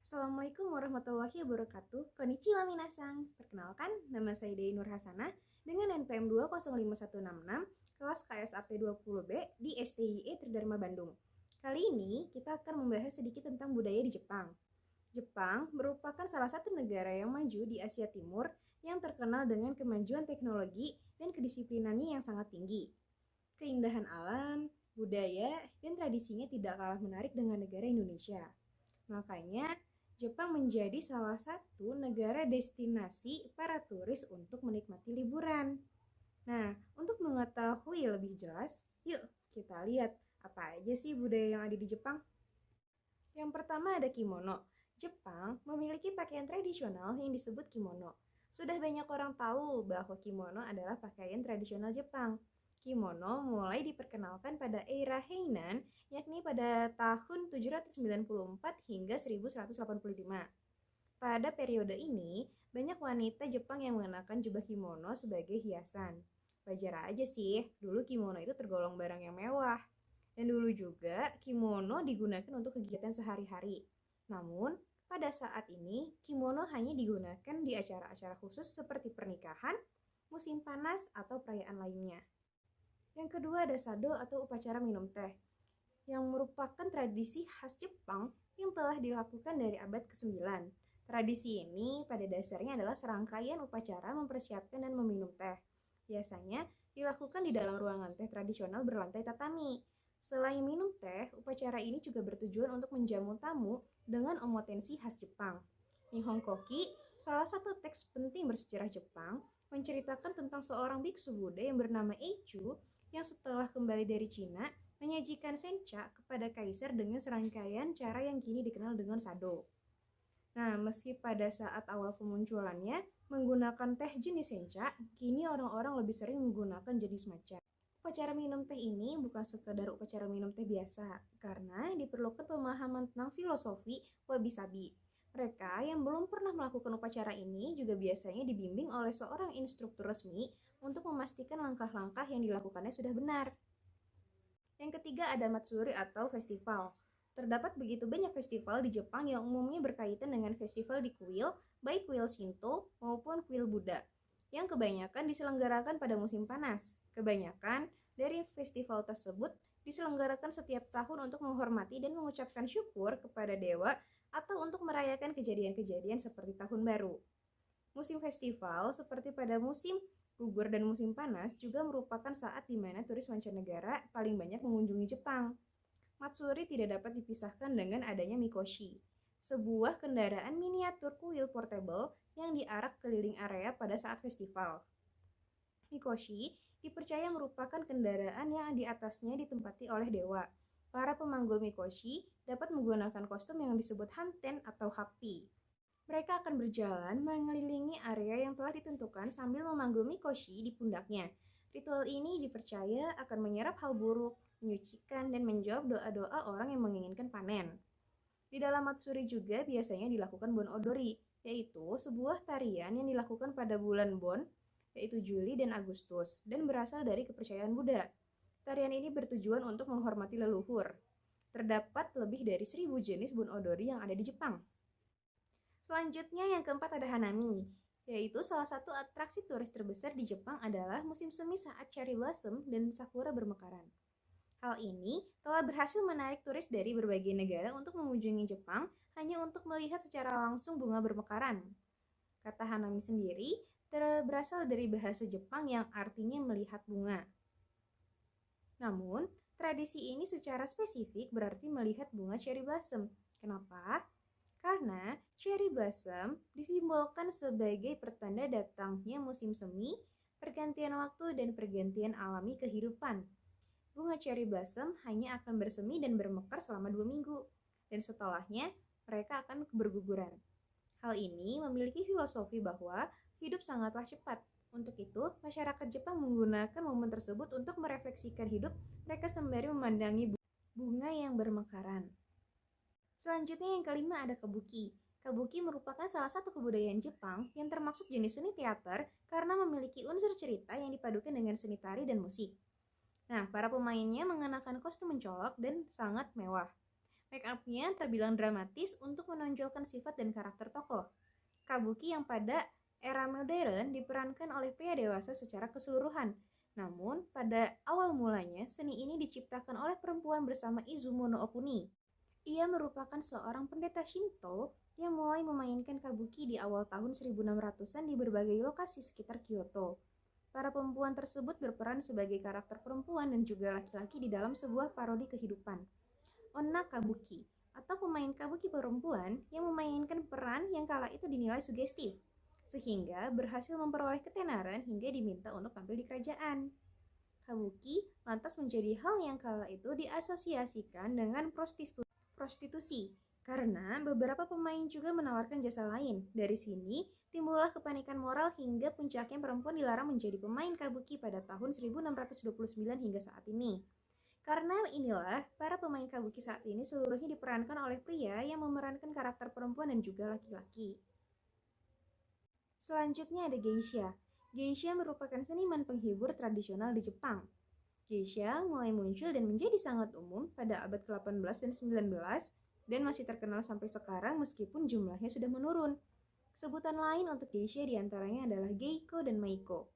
Assalamualaikum warahmatullahi wabarakatuh. Konnichiwa minasang. Perkenalkan, nama saya Dei Nur Hasanah dengan NPM 205166 kelas KSAP 20B di STIE Tridharma Bandung. Kali ini kita akan membahas sedikit tentang budaya di Jepang. Jepang merupakan salah satu negara yang maju di Asia Timur yang terkenal dengan kemajuan teknologi dan kedisiplinannya yang sangat tinggi. Keindahan alam, budaya, dan tradisinya tidak kalah menarik dengan negara Indonesia. Makanya, Jepang menjadi salah satu negara destinasi para turis untuk menikmati liburan. Nah, untuk mengetahui lebih jelas, yuk kita lihat apa aja sih budaya yang ada di Jepang. Yang pertama ada kimono. Jepang memiliki pakaian tradisional yang disebut kimono. Sudah banyak orang tahu bahwa kimono adalah pakaian tradisional Jepang. Kimono mulai diperkenalkan pada era Heian, yakni pada tahun 794 hingga 1185. Pada periode ini, banyak wanita Jepang yang mengenakan jubah kimono sebagai hiasan. Wajar aja sih, dulu kimono itu tergolong barang yang mewah. Dan dulu juga kimono digunakan untuk kegiatan sehari-hari. Namun, pada saat ini, kimono hanya digunakan di acara-acara khusus seperti pernikahan, musim panas, atau perayaan lainnya. Yang kedua ada sado atau upacara minum teh, yang merupakan tradisi khas Jepang yang telah dilakukan dari abad ke-9. Tradisi ini pada dasarnya adalah serangkaian upacara mempersiapkan dan meminum teh. Biasanya dilakukan di dalam ruangan teh tradisional berlantai tatami. Selain minum teh, upacara ini juga bertujuan untuk menjamu tamu dengan omotensi khas Jepang. Nihon Koki, salah satu teks penting bersejarah Jepang, menceritakan tentang seorang biksu Buddha yang bernama Eichu yang setelah kembali dari Cina menyajikan sencha kepada kaisar dengan serangkaian cara yang kini dikenal dengan sado. Nah, meski pada saat awal kemunculannya menggunakan teh jenis sencha, kini orang-orang lebih sering menggunakan jenis matcha. Upacara minum teh ini bukan sekadar upacara minum teh biasa, karena diperlukan pemahaman tentang filosofi wabi-sabi. Mereka yang belum pernah melakukan upacara ini juga biasanya dibimbing oleh seorang instruktur resmi untuk memastikan langkah-langkah yang dilakukannya sudah benar. Yang ketiga ada Matsuri atau festival. Terdapat begitu banyak festival di Jepang yang umumnya berkaitan dengan festival di kuil, baik kuil Shinto maupun kuil Buddha, yang kebanyakan diselenggarakan pada musim panas. Kebanyakan dari festival tersebut diselenggarakan setiap tahun untuk menghormati dan mengucapkan syukur kepada dewa atau untuk merayakan kejadian-kejadian seperti tahun baru. Musim festival seperti pada musim gugur dan musim panas juga merupakan saat di mana turis mancanegara paling banyak mengunjungi Jepang. Matsuri tidak dapat dipisahkan dengan adanya mikoshi, sebuah kendaraan miniatur kuil portable yang diarak keliling area pada saat festival. Mikoshi dipercaya merupakan kendaraan yang di atasnya ditempati oleh dewa. Para pemanggul mikoshi dapat menggunakan kostum yang disebut hanten atau hapi. Mereka akan berjalan mengelilingi area yang telah ditentukan sambil memanggul mikoshi di pundaknya. Ritual ini dipercaya akan menyerap hal buruk, menyucikan, dan menjawab doa-doa orang yang menginginkan panen. Di dalam Matsuri juga biasanya dilakukan Bon Odori, yaitu sebuah tarian yang dilakukan pada bulan Bon, yaitu Juli dan Agustus, dan berasal dari kepercayaan Buddha. Tarian ini bertujuan untuk menghormati leluhur. Terdapat lebih dari 1.000 jenis Bon Odori yang ada di Jepang. Selanjutnya yang keempat ada Hanami, yaitu salah satu atraksi turis terbesar di Jepang adalah musim semi saat cherry blossom dan sakura bermekaran. Hal ini telah berhasil menarik turis dari berbagai negara untuk mengunjungi Jepang hanya untuk melihat secara langsung bunga bermekaran. Kata Hanami sendiri berasal dari bahasa Jepang yang artinya melihat bunga. Namun, tradisi ini secara spesifik berarti melihat bunga cherry blossom. Kenapa? Karena cherry blossom disimbolkan sebagai pertanda datangnya musim semi, pergantian waktu, dan pergantian alami kehidupan. Bunga cherry blossom hanya akan bersemi dan bermekar selama 2 minggu, dan setelahnya mereka akan berguguran. Hal ini memiliki filosofi bahwa hidup sangatlah cepat. Untuk itu, masyarakat Jepang menggunakan momen tersebut untuk merefleksikan hidup mereka sembari memandangi bunga yang bermekaran. Selanjutnya yang kelima ada kabuki. Kabuki merupakan salah satu kebudayaan Jepang yang termasuk jenis seni teater karena memiliki unsur cerita yang dipadukan dengan seni tari dan musik. Nah, para pemainnya mengenakan kostum mencolok dan sangat mewah. Make up-nya terbilang dramatis untuk menonjolkan sifat dan karakter tokoh. Kabuki yang pada era modern diperankan oleh pria dewasa secara keseluruhan. Namun, pada awal mulanya, seni ini diciptakan oleh perempuan bersama Izumo no Okuni. Ia merupakan seorang pendeta Shinto yang mulai memainkan kabuki di awal tahun 1600-an di berbagai lokasi sekitar Kyoto. Para perempuan tersebut berperan sebagai karakter perempuan dan juga laki-laki di dalam sebuah parodi kehidupan. Onna Kabuki, atau pemain kabuki perempuan yang memainkan peran yang kala itu dinilai sugestif, sehingga berhasil memperoleh ketenaran hingga diminta untuk tampil di kerajaan. Kabuki lantas menjadi hal yang kala itu diasosiasikan dengan prostitusi, karena beberapa pemain juga menawarkan jasa lain. Dari sini, timbullah kepanikan moral hingga puncaknya perempuan dilarang menjadi pemain kabuki pada tahun 1629 hingga saat ini. Karena inilah, para pemain kabuki saat ini seluruhnya diperankan oleh pria yang memerankan karakter perempuan dan juga laki-laki. Selanjutnya ada geisha. Geisha merupakan seniman penghibur tradisional di Jepang. Geisha mulai muncul dan menjadi sangat umum pada abad ke-18 dan 19 dan masih terkenal sampai sekarang meskipun jumlahnya sudah menurun. Sebutan lain untuk geisha diantaranya adalah geiko dan maiko.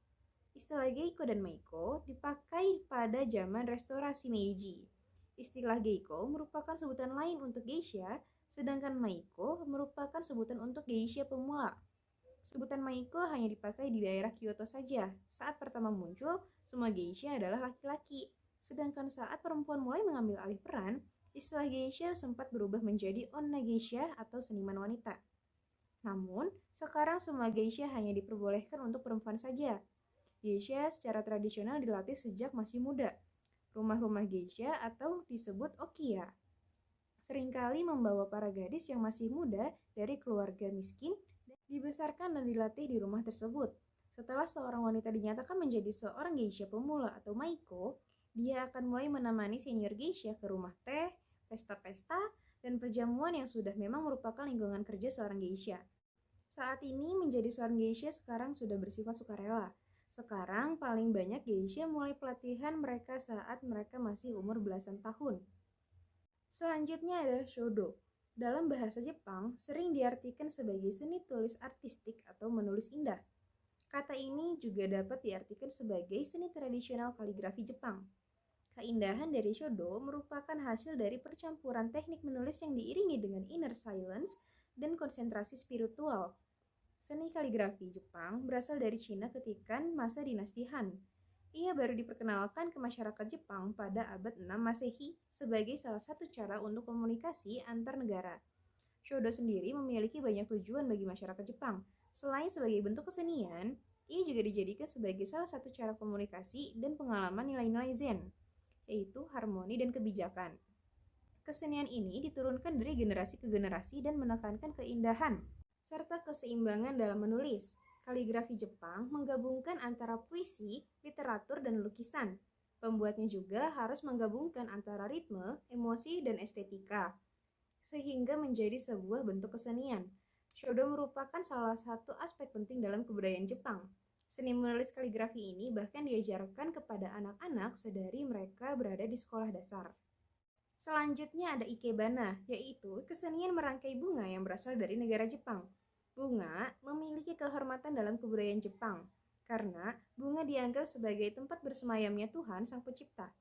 Istilah geiko dan maiko dipakai pada zaman restorasi Meiji. Istilah geiko merupakan sebutan lain untuk geisha, sedangkan maiko merupakan sebutan untuk geisha pemula. Sebutan maiko hanya dipakai di daerah Kyoto saja. Saat pertama muncul, semua geisha adalah laki-laki. Sedangkan saat perempuan mulai mengambil alih peran, istilah geisha sempat berubah menjadi onna geisha atau seniman wanita. Namun, sekarang semua geisha hanya diperbolehkan untuk perempuan saja. Geisha secara tradisional dilatih sejak masih muda. Rumah-rumah geisha atau disebut okiya seringkali membawa para gadis yang masih muda dari keluarga miskin dibesarkan dan dilatih di rumah tersebut. Setelah seorang wanita dinyatakan menjadi seorang geisha pemula atau maiko, dia akan mulai menemani senior geisha ke rumah teh, pesta-pesta, dan perjamuan yang sudah memang merupakan lingkungan kerja seorang geisha. Saat ini menjadi seorang geisha sekarang sudah bersifat sukarela. Sekarang paling banyak geisha mulai pelatihan mereka saat mereka masih umur belasan tahun. Selanjutnya ada shodo. Dalam bahasa Jepang, sering diartikan sebagai seni tulis artistik atau menulis indah. Kata ini juga dapat diartikan sebagai seni tradisional kaligrafi Jepang. Keindahan dari shodo merupakan hasil dari percampuran teknik menulis yang diiringi dengan inner silence dan konsentrasi spiritual. Seni kaligrafi Jepang berasal dari Cina ketika masa dinasti Han. Ia baru diperkenalkan ke masyarakat Jepang pada abad 6 Masehi sebagai salah satu cara untuk komunikasi antar negara. Shodo sendiri memiliki banyak tujuan bagi masyarakat Jepang. Selain sebagai bentuk kesenian, ia juga dijadikan sebagai salah satu cara komunikasi dan pengalaman nilai-nilai Zen, yaitu harmoni dan kebijakan. Kesenian ini diturunkan dari generasi ke generasi dan menekankan keindahan serta keseimbangan dalam menulis. Kaligrafi Jepang menggabungkan antara puisi, literatur, dan lukisan. Pembuatnya juga harus menggabungkan antara ritme, emosi, dan estetika, sehingga menjadi sebuah bentuk kesenian. Shodo merupakan salah satu aspek penting dalam kebudayaan Jepang. Seni menulis kaligrafi ini bahkan diajarkan kepada anak-anak sedari mereka berada di sekolah dasar. Selanjutnya ada ikebana, yaitu kesenian merangkai bunga yang berasal dari negara Jepang. Bunga memiliki kehormatan dalam kebudayaan Jepang, karena bunga dianggap sebagai tempat bersemayamnya Tuhan Sang Pencipta.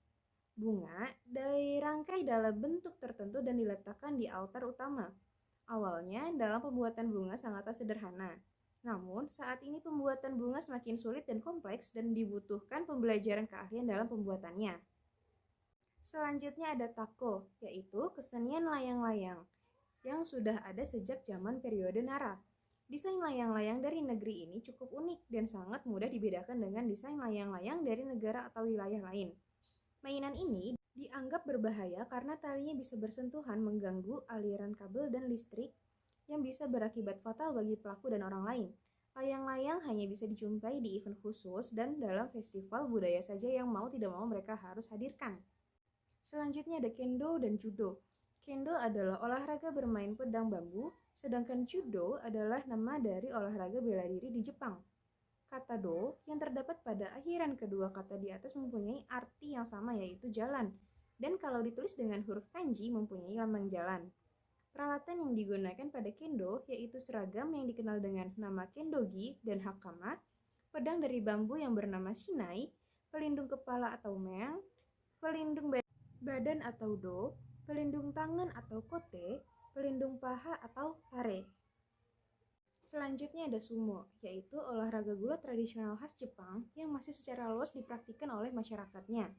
Bunga dirangkai dalam bentuk tertentu dan diletakkan di altar utama. Awalnya dalam pembuatan bunga sangatlah sederhana. Namun, saat ini pembuatan bunga semakin sulit dan kompleks dan dibutuhkan pembelajaran keahlian dalam pembuatannya. Selanjutnya ada tako, yaitu kesenian layang-layang yang sudah ada sejak zaman periode Nara. Desain layang-layang dari negeri ini cukup unik dan sangat mudah dibedakan dengan desain layang-layang dari negara atau wilayah lain. Mainan ini dianggap berbahaya karena talinya bisa bersentuhan mengganggu aliran kabel dan listrik yang bisa berakibat fatal bagi pelaku dan orang lain. Layang-layang hanya bisa dijumpai di event khusus dan dalam festival budaya saja yang mau tidak mau mereka harus hadirkan. Selanjutnya ada kendo dan judo. Kendo adalah olahraga bermain pedang bambu, sedangkan judo adalah nama dari olahraga bela diri di Jepang. Kata do yang terdapat pada akhiran kedua kata di atas mempunyai arti yang sama yaitu jalan. dan kalau ditulis dengan huruf kanji mempunyai lambang jalan. Peralatan yang digunakan pada kendo yaitu seragam yang dikenal dengan nama kendogi dan hakama, pedang dari bambu yang bernama shinai, pelindung kepala atau meang, pelindung badan atau do, pelindung tangan atau kote, pelindung paha atau tare. Selanjutnya ada sumo, yaitu olahraga gulat tradisional khas Jepang yang masih secara luas dipraktikkan oleh masyarakatnya.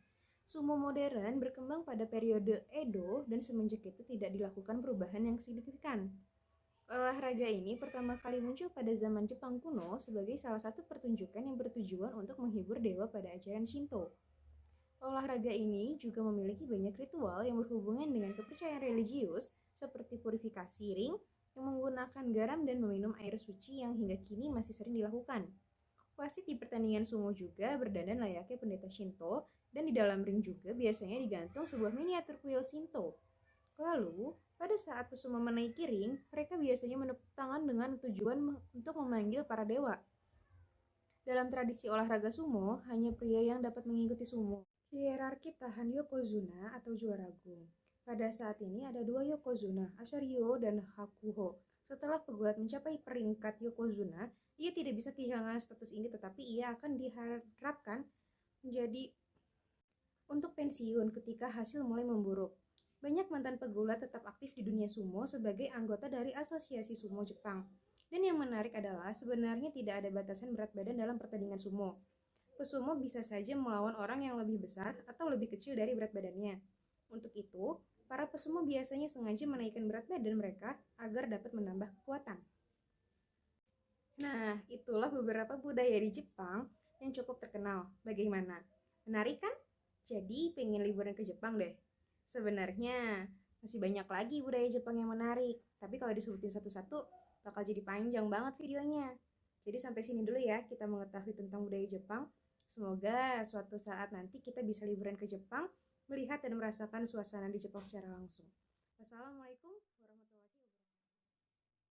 Sumo modern berkembang pada periode Edo dan semenjak itu tidak dilakukan perubahan yang signifikan. Olahraga ini pertama kali muncul pada zaman Jepang kuno sebagai salah satu pertunjukan yang bertujuan untuk menghibur dewa pada ajaran Shinto. Olahraga ini juga memiliki banyak ritual yang berhubungan dengan kepercayaan religius seperti purifikasi ring, yang menggunakan garam dan meminum air suci yang hingga kini masih sering dilakukan. Wasit di pertandingan sumo juga berdandan layaknya pendeta Shinto, dan di dalam ring juga biasanya digantung sebuah miniatur kuil Shinto. Lalu, pada saat pesumo menaiki ring, mereka biasanya menepuk tangan dengan tujuan untuk memanggil para dewa. Dalam tradisi olahraga sumo, hanya pria yang dapat mengikuti sumo. Hierarki tahan yokozuna atau juara agung. Pada saat ini ada dua yokozuna, Asaryo dan Hakuho. Setelah pegulat mencapai peringkat yokozuna, ia tidak bisa kehilangan status ini tetapi ia akan diharapkan menjadi untuk pensiun ketika hasil mulai memburuk. Banyak mantan pegulat tetap aktif di dunia sumo sebagai anggota dari Asosiasi Sumo Jepang. Dan yang menarik adalah sebenarnya tidak ada batasan berat badan dalam pertandingan sumo. Pesumo bisa saja melawan orang yang lebih besar atau lebih kecil dari berat badannya. Untuk itu, para pesumo biasanya sengaja menaikkan berat badan mereka agar dapat menambah kekuatan. Nah, itulah beberapa budaya di Jepang yang cukup terkenal. Bagaimana? Menarik kan? Jadi pengen liburan ke Jepang deh. Sebenarnya masih banyak lagi budaya Jepang yang menarik, tapi kalau disebutin satu-satu bakal jadi panjang banget videonya. Jadi sampai sini dulu ya kita mengetahui tentang budaya Jepang. Semoga suatu saat nanti kita bisa liburan ke Jepang, melihat dan merasakan suasana di Jepang secara langsung. Wassalamualaikum